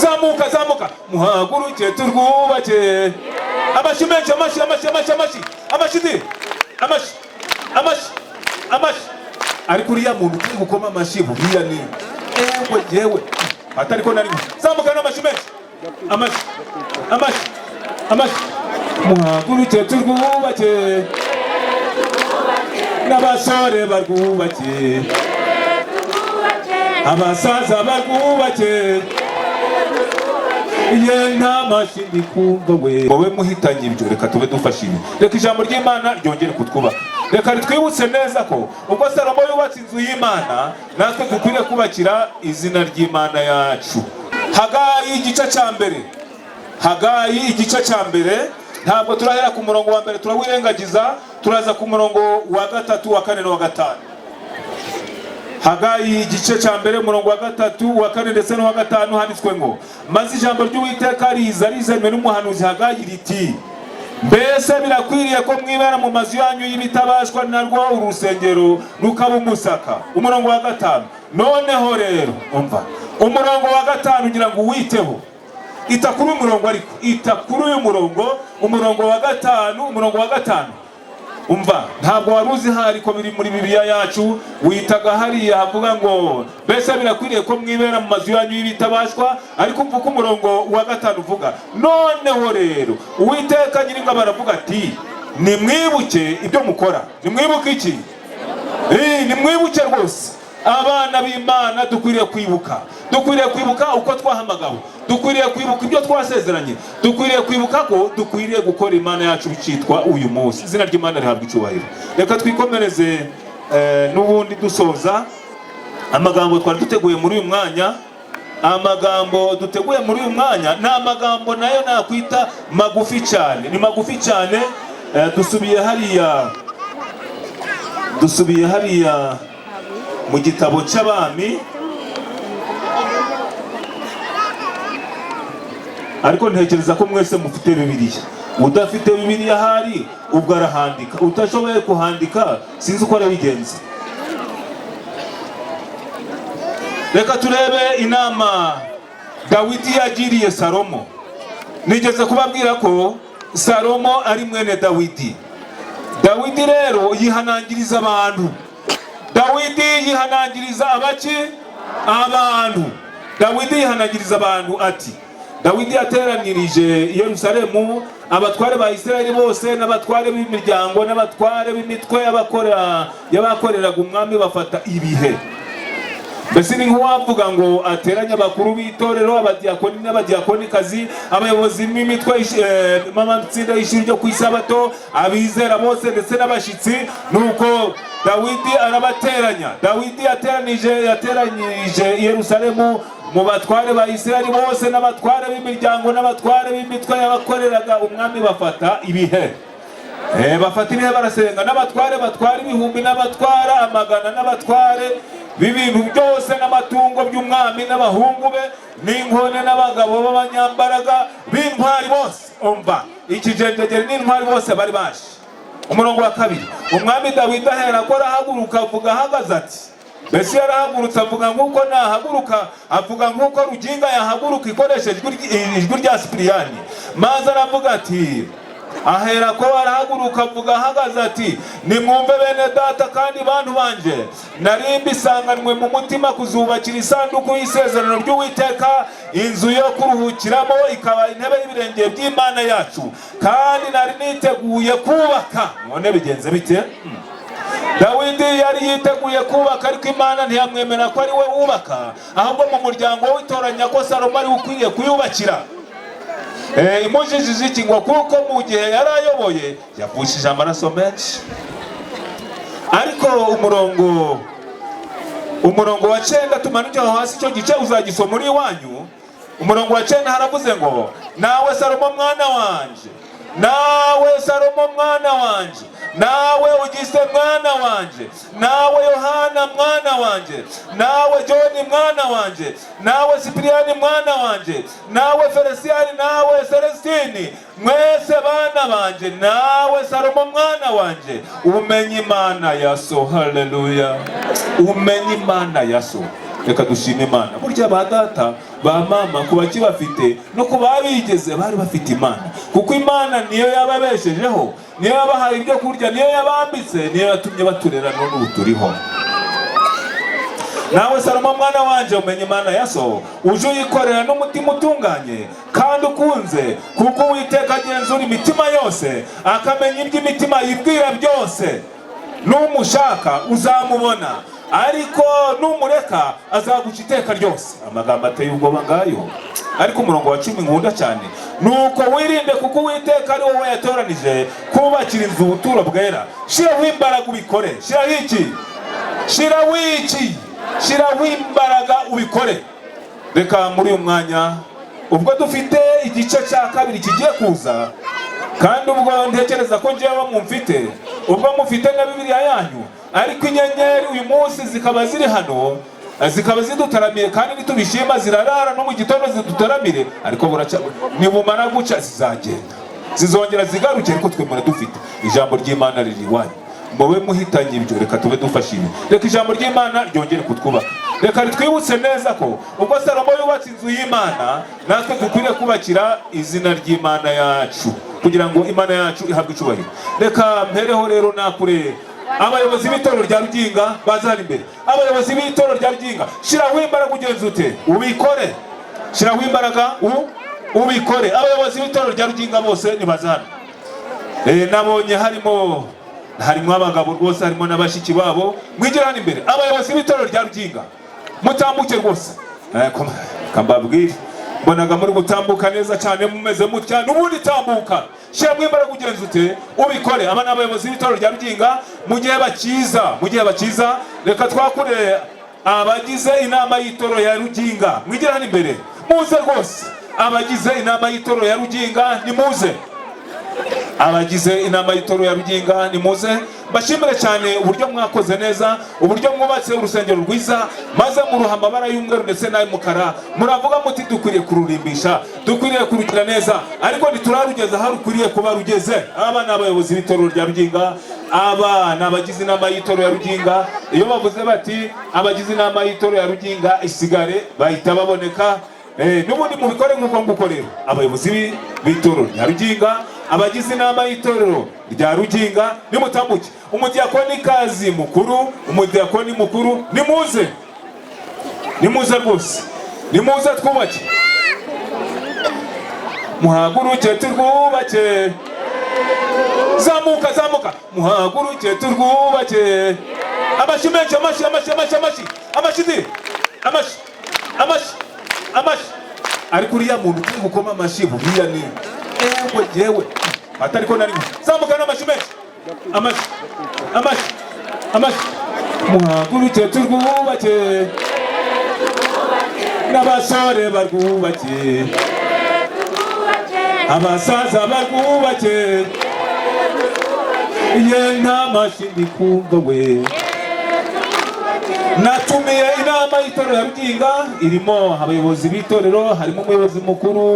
zamuka zamuka muhaguruke turwubake amashi menshi amashi amashi amashi amashi amashi amashi amashi amashi ariko uriya muntu uri gukoma amashi buriya ni yewe atariko nari zamuka n'amashi menshi amashi amashi amashi muhaguruke turwubake n'abasore barwubake abasaza barwubake ye nta mashini kumva wowe muhitanye ibyo reka tube dufashije reka ijambo ry'Imana ryongere kutwubaka reka ritwibutse neza ko ubwo Salomo yubatse inzu y'Imana natwe dukwiriye kubakira izina ry'Imana yacu. Hagayi igice cya mbere Hagayi igice cya mbere ntabwo turahera ku murongo wa mbere turawirengagiza turaza ku murongo wa gatatu wa kane no wa gatanu. Hagayi igice cya mbere umurongo wa gatatu wa kane ndetse no wa gatanu handitswe ngo maze ijambo ry'Uwiteka rizanywe n'umuhanuzi Hagayi riti mbese birakwiriye ko mwibera mu mazu yanyu y'ibitabashwa narwo urusengero rukaba umusaka. Umurongo wa gatanu noneho rero umva umurongo wa gatanu ngira ngo uwiteho itakuru umurongo ariko itakuru umurongo wa gatanu umva ntabwo waruzi hari ko biri muri Bibiliya yacu witaga hariya havuga ngo mbese birakwiriye ko mwibera mu mazu yanyu y'ibitabashwa ariko mvuka umurongo wa gatanu uvuga noneho rero Uwiteka Nyiringabo aravuga ati nimwibuke ibyo mukora. Nimwibuke iki? Nimwibuke rwose abana b'Imana dukwiriye kwibuka uko twahamagawe, dukwiriye kwibuka ibyo twasezeranye, dukwiriye kwibuka ko dukwiriye gukora Imana yacu bicitwa uyu munsi. Izina ry'Imana rihabwa icyubahiro. Reka twikomereze n'ubundi dusoza amagambo twari duteguye muri uyu mwanya. Amagambo duteguye muri uyu mwanya ni amagambo nayo nakwita magufi cyane, ni magufi cyane. Dusubiye hariya mu gitabo cy'Abami, ariko ntekereza ko mwese mufite Bibiliya. Udafite Bibiliya hari ubwo arahandika, utashoboye kuhandika sinzi uko arabigenza. Reka turebe inama Dawidi yagiriye Salomo. Nigeze kubabwira ko Salomo ari mwene Dawidi. Dawidi rero yihanangiriza abantu. Dawidi yihanangiriza abaki? Abantu. Dawidi yihanangiriza abantu ati Dawidi yateranirije i Yerusalemu abatware ba Isirayeli bose n'abatware b'imiryango n'abatware b'imitwe y'abakoreraga umwami bafata ibihe. Mbese ni nk'uwavuga ngo ateranya abakuru b'itorero, abadiyakoni n'abadiyakonikazi, abayobozi b'imitwe m'amatsinda y'ishuri ryo ku isabato, abizera bose ndetse n'abashitsi. Nuko Dawidi arabateranya. Dawidi yateranyirije i Yerusalemu mu batware ba Isirayeli bose n'abatware b'imiryango n'abatware b'imitwe y'abakoreraga umwami bafata ibihe. Bafata ibihe barasenga, n'abatware batwara ibihumbi n'abatwara amagana n'abatware b'ibintu byose n'amatungo by'umwami n'abahungu be n'inkone n'abagabo b'abanyambaraga b'intwari bose. Umva ikijenjegere n'intwari bose bari baje. Umurongo wa kabiri umwami Dawidi ahera ko arahaguruka avuga ahagaze ati mbese yarahagurutse avuga nk'uko nahaguruka, avuga nk'uko Ruginga yahaguruka ikoresheje ijwi rya Sipiriyani. Maze aravuga ati ahera ko arahaguruka avuga ahagaze ati nimwumve bene data kandi bantu banje, nari mbisanganwe mu mutima kuzubakira isanduku y'isezerano ry'Uwiteka inzu yo kuruhukiramo, ikaba intebe y'ibirenge by'Imana yacu, kandi nari niteguye kubaka. None bigenze bite? Dawidi yari yiteguye kubaka, ariko Imana ntiyamwemera ko ari we wubaka, ahubwo mu muryango w'itoranya ko Salomo ari ukwiye kuyubakira. Imujijije iki ngo kuko mu gihe yari ayoboye yavushije amaraso menshi. Ariko umurongo wa 9 tumanukira hasi, icyo gice uzagisoma muri iwanyu. Umurongo wa 9 haravuze ngo nawe Salomo mwana wanje, nawe Salomo mwana wanje, nawe ugise mwana wanje, nawe Yohana mwana wanje, nawe John mwana wanje, nawe Sipiriyani mwana wanje, nawe Felisiyani, nawe Celestini, mwese bana banje, nawe Salomo mwana wanje, umenye Imana ya so. Haleluya. Umenye Imana ya so. reka dushime Imana. Burya ba data ba mama ku bakibafite no ku babigeze bari bafite Imana, kuko Imana niyo yababeshejeho, niyo yabahaye ibyo kurya, niyo yabambitse, niyo yatumye baturera none ubu turiho. Nawe Salomo mwana wanje, umenye Imana ya so, uje uyikorera n'umutima utunganye kandi ukunze, kuko Uwiteka agenzura imitima yose akamenya iby'imitima yibwira byose. Numushaka uzamubona, ariko numureka azaguca iteka ryose. Amagambo ateye ubwoba ngayo, ariko umurongo wa 10 nkunda cyane, nuko wirinde kuko Uwiteka ari wowe yatoranije kubakira inzu ubuturo bwera. Shiraho imbaraga ubikore. Shiraho iki? Shiraho iki? Shiraho imbaraga ubikore. Reka muri uyu mwanya, ubwo dufite igice cya kabiri kigiye kuza, kandi ubwo ntekereza ko njyewe mumfite, ubwo mufite na Bibiliya yanyu, ariko inyenyeri uyu munsi zikaba ziri hano, zikaba zidutaramiye, kandi nitubishima zirarara no mu gitondo zidutaramire, ariko buraca nibumara guca zizagenda, zizongera zigaruke. Ariko twemera dufite ijambo ry'Imana riri iwanyu, mwowe muhitanye ibyo, reka tube dufashije, reka ijambo ry'Imana ryongere kutwubaka. Reka twibutse neza ko ubwo Salomo yubatse inzu y'Imana, natwe dukwiriye kubakira izina ry'Imana yacu, kugira ngo Imana yacu ihabwe icyubahiro. Reka mpereho rero nakure abayobozi b'itorero rya Ruginga bazana imbere. Abayobozi b'itorero rya Ruginga, shiraho imbaraga ugenze ute ubikore. Shiraho imbaraga ubikore. Abayobozi b'itorero rya Ruginga bose nibazana. Nabonye harimo abagabo rwose, harimo n'abashiki babo. Mwigirana imbere abayobozi b'itorero rya Ruginga, mutambuke rwose. Kambabwire, mbonaga muri gutambuka neza cyane, mumeze mutya, n'ubundi tambuka. Shiramo imbaraga ugenze ute ubikore. Aba ni abayobozi b'itorero rya Ruginga. Mu gihe bakiza, reka twakure abagize inama y'itorero ya Ruginga. Mwigirana imbere, muze rwose. Abagize inama y'itorero ya Ruginga nimuze. Abagize inama y'itorero ya Ruginga nimuze. Bashimire cyane uburyo mwakoze neza, uburyo mwubatse urusengero rwiza, maze muruha amabara y'umweru ndetse n'ay'umukara. Muravuga muti dukwiriye kururimbisha, dukwiriye kurugira neza, ariko ntiturarugeza aho rukwiriye kuba rugeze. Aba ni abayobozi b'itorero rya Ruginga, aba ni abagize inama y'itorero ya Ruginga. Iyo bavuze bati abagize inama y'itorero ya Ruginga isigare, bahita baboneka. N'ubundi mubikore nk'uko ngukorera. Abayobozi b'itorero rya Ruginga, abagize inama y'itorero rya Ruginga nimutambuke. Umudiyakonikazi mukuru, umudiakoni mukuru, nimuze rwose, nimuze twubake. Muhaguruke turwubake. Zamuka, muhaguruke turwubake. Amashi menshi, amashi. Ariko uriya muntu uri gukoma amashi buriya ni yewe atariko nari. Zamuka n'amashi menshi. Amashi. Muhaguruke turwubake. N'abasore barwubake, abasaza barwubake. Nta mashi ndikumva we. Natumiye inama y'itorero ya Ruginga, irimo abayobozi b'itorero, harimo umuyobozi mukuru